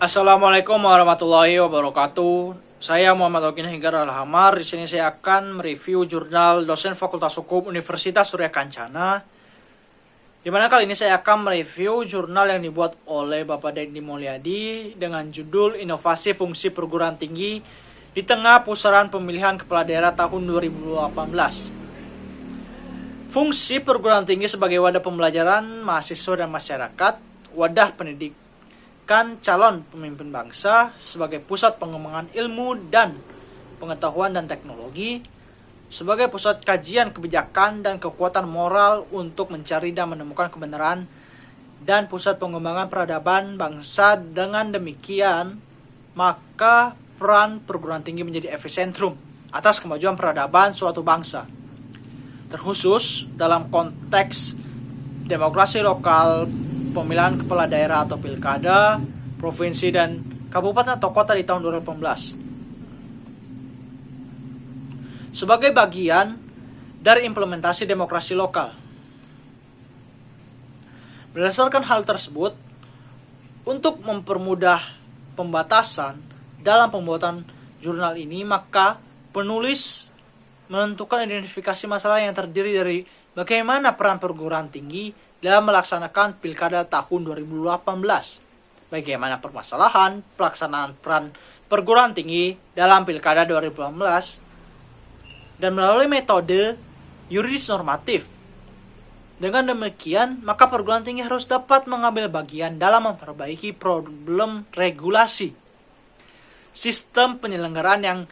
Assalamualaikum warahmatullahi wabarakatuh. Saya Muhammad Ogin Hinggar Alhamar. Di sini saya akan mereview jurnal dosen Fakultas Hukum Universitas Surya Kencana. Di mana kali ini saya akan mereview jurnal yang dibuat oleh Bapak Deddy Mulyadi dengan judul Inovasi Fungsi Perguruan Tinggi di Tengah Pusaran Pemilihan Kepala Daerah tahun 2018. Fungsi perguruan tinggi sebagai wadah pembelajaran mahasiswa dan masyarakat, wadah pendidikan calon pemimpin bangsa, sebagai pusat pengembangan ilmu dan pengetahuan dan teknologi, sebagai pusat kajian kebijakan dan kekuatan moral untuk mencari dan menemukan kebenaran, dan pusat pengembangan peradaban bangsa. Dengan demikian, maka peran perguruan tinggi menjadi epicentrum atas kemajuan peradaban suatu bangsa, terkhusus dalam konteks demokrasi lokal, pemilihan kepala daerah atau pilkada, provinsi dan kabupaten atau kota di tahun 2018. Sebagai bagian dari implementasi demokrasi lokal. Berdasarkan hal tersebut, untuk mempermudah pembatasan dalam pembuatan jurnal ini, maka penulis menentukan identifikasi masalah yang terdiri dari bagaimana peran perguruan tinggi dalam melaksanakan pilkada tahun 2018, bagaimana permasalahan pelaksanaan peran perguruan tinggi dalam pilkada 2018, dan melalui metode yuridis normatif. Dengan demikian, maka perguruan tinggi harus dapat mengambil bagian dalam memperbaiki problem regulasi, sistem penyelenggaraan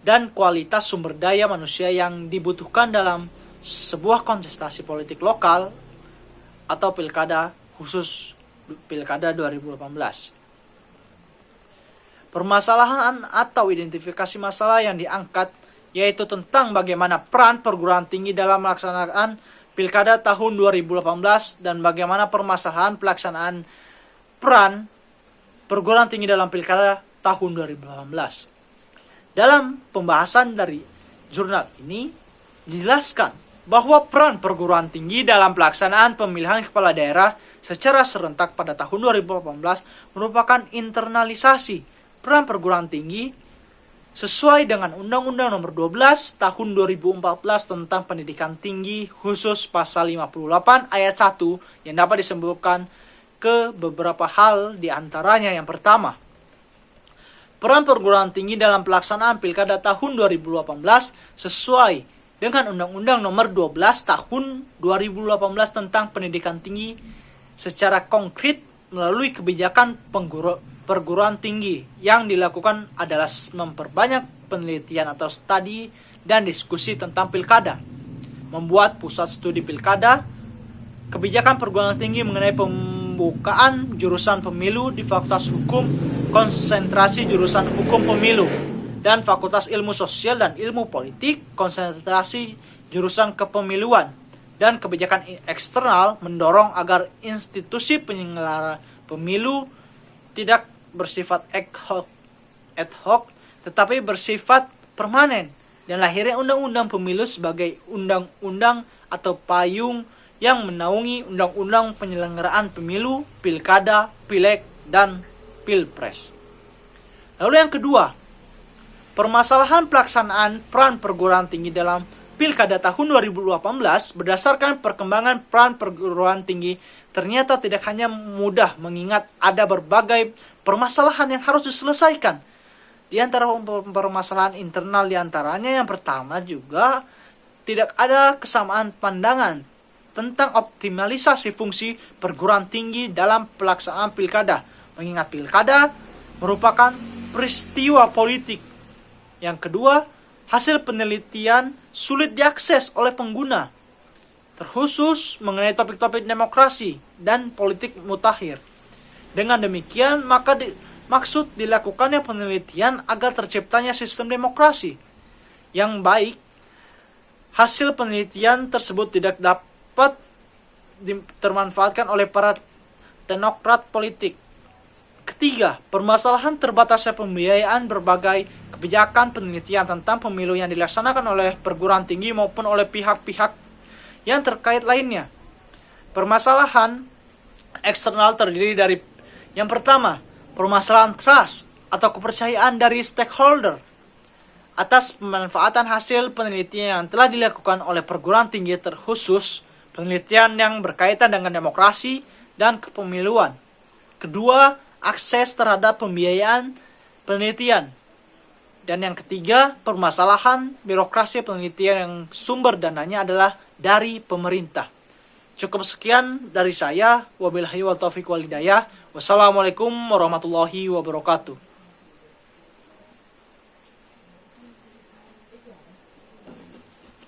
dan kualitas sumber daya manusia yang dibutuhkan dalam sebuah kontestasi politik lokal atau pilkada, khusus pilkada 2018. Permasalahan atau identifikasi masalah yang diangkat yaitu tentang bagaimana peran perguruan tinggi dalam melaksanakan pilkada tahun 2018 dan bagaimana permasalahan pelaksanaan peran perguruan tinggi dalam pilkada tahun 2018. Dalam pembahasan dari jurnal ini dijelaskan bahwa peran perguruan tinggi dalam pelaksanaan pemilihan kepala daerah secara serentak pada tahun 2018 merupakan internalisasi peran perguruan tinggi sesuai dengan Undang-Undang Nomor 12 Tahun 2014 tentang Pendidikan Tinggi, khusus pasal 58 ayat 1 yang dapat disebutkan ke beberapa hal, di antaranya yang pertama, peran perguruan tinggi dalam pelaksanaan pilkada tahun 2018 sesuai dengan Undang-Undang Nomor 12 Tahun 2018 tentang Pendidikan Tinggi secara konkret melalui kebijakan perguruan tinggi yang dilakukan adalah memperbanyak penelitian atau studi dan diskusi tentang pilkada, membuat pusat studi pilkada, kebijakan perguruan tinggi mengenai pembukaan jurusan pemilu di Fakultas Hukum, konsentrasi jurusan Hukum Pemilu, dan Fakultas Ilmu Sosial dan Ilmu Politik, konsentrasi jurusan Kepemiluan, dan kebijakan eksternal mendorong agar institusi penyelenggara pemilu tidak bersifat ad hoc tetapi bersifat permanen, dan lahirnya Undang-Undang Pemilu sebagai undang-undang atau payung yang menaungi undang-undang penyelenggaraan pemilu, pilkada, pileg, dan pilpres. Lalu yang kedua, permasalahan pelaksanaan peran perguruan tinggi dalam pilkada tahun 2018 berdasarkan perkembangan peran perguruan tinggi ternyata tidak hanya mudah, mengingat ada berbagai permasalahan yang harus diselesaikan. Di antara permasalahan internal diantaranya yang pertama juga tidak ada kesamaan pandangan tentang optimalisasi fungsi perguruan tinggi dalam pelaksanaan pilkada, mengingat pilkada merupakan peristiwa politik. Yang kedua, hasil penelitian sulit diakses oleh pengguna, terkhusus mengenai topik-topik demokrasi dan politik mutakhir. Dengan demikian, maka maksud dilakukannya penelitian agar terciptanya sistem demokrasi yang baik. Hasil penelitian tersebut tidak dapat termanfaatkan oleh para teknokrat politik. Ketiga, permasalahan terbatasnya pembiayaan berbagai kebijakan penelitian tentang pemilu yang dilaksanakan oleh perguruan tinggi maupun oleh pihak-pihak yang terkait lainnya. Permasalahan eksternal terdiri dari yang pertama, permasalahan trust atau kepercayaan dari stakeholder atas pemanfaatan hasil penelitian yang telah dilakukan oleh perguruan tinggi, terkhusus penelitian yang berkaitan dengan demokrasi dan kepemiluan. Kedua, akses terhadap pembiayaan penelitian. Dan yang ketiga, permasalahan birokrasi penelitian yang sumber dananya adalah dari pemerintah. Cukup sekian dari saya. Wabillahi wa taufiq wal hidayah. Wassalamualaikum warahmatullahi wabarakatuh.